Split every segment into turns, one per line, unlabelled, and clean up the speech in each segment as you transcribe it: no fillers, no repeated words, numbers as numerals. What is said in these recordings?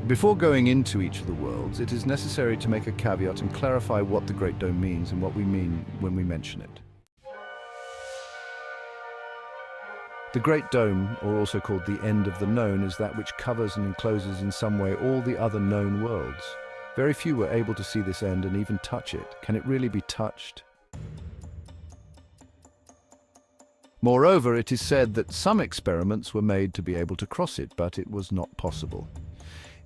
Before going into each of the worlds, it is necessary to make a caveat and clarify what the Great Dome means and what we mean when we mention it. The Great Dome, or also called the end of the known, is that which covers and encloses in some way all the other known worlds. Very few were able to see this end and even touch it. Can it really be touched? Moreover, it is said that some experiments were made to be able to cross it, but it was not possible.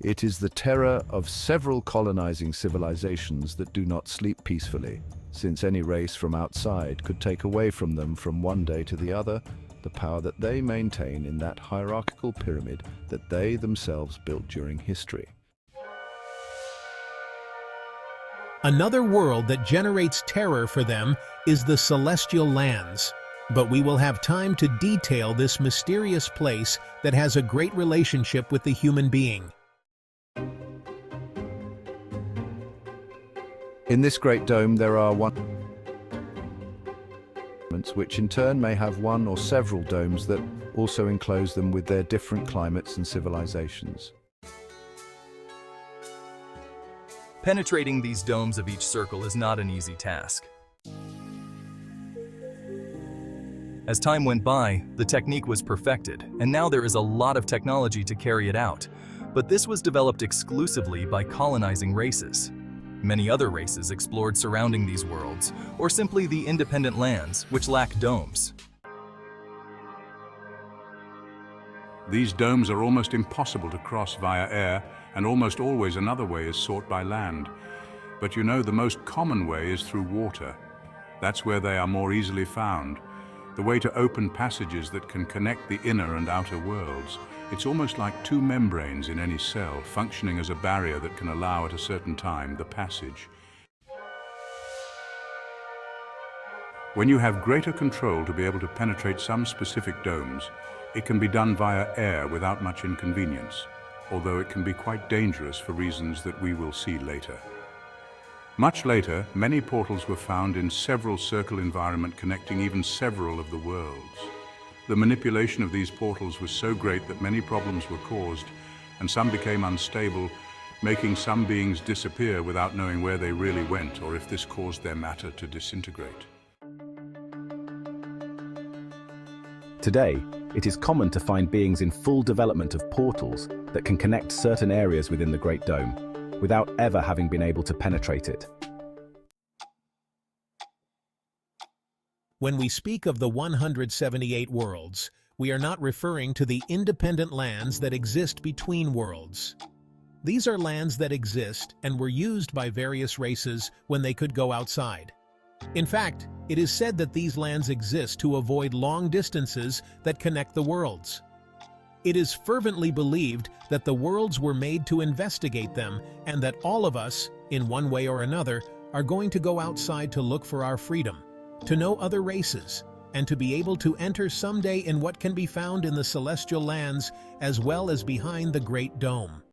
It is the terror of several colonizing civilizations that do not sleep peacefully, since any race from outside could take away from them from one day to the other the power that they maintain in that hierarchical pyramid that they themselves built during history.
Another world that generates terror for them is the Celestial Lands. But we will have time to detail this mysterious place that has a great relationship with the human being.
In this Great Dome, there are which in turn may have one or several domes that also enclose them with their different climates and civilizations.
Penetrating these domes of each circle is not an easy task. As time went by, the technique was perfected, and now there is a lot of technology to carry it out. But this was developed exclusively by colonizing races. Many other races explored surrounding these worlds, or simply the independent lands, which lack domes.
These domes are almost impossible to cross via air, and almost always another way is sought by land. But you know, the most common way is through water. That's where they are more easily found. The way to open passages that can connect the inner and outer worlds. It's almost like two membranes in any cell, functioning as a barrier that can allow at a certain time the passage. When you have greater control to be able to penetrate some specific domes, it can be done via air without much inconvenience, although it can be quite dangerous for reasons that we will see later. Much later, many portals were found in several circle environment connecting even several of the worlds. The manipulation of these portals was so great that many problems were caused, and some became unstable, making some beings disappear without knowing where they really went or if this caused their matter to disintegrate.
Today, it is common to find beings in full development of portals that can connect certain areas within the Great Dome, without ever having been able to penetrate it.
When we speak of the 178 worlds, we are not referring to the independent lands that exist between worlds. These are lands that exist and were used by various races when they could go outside. In fact, it is said that these lands exist to avoid long distances that connect the worlds. It is fervently believed that the worlds were made to investigate them and that all of us, in one way or another, are going to go outside to look for our freedom, to know other races, and to be able to enter someday in what can be found in the Celestial Lands as well as behind the Great Dome.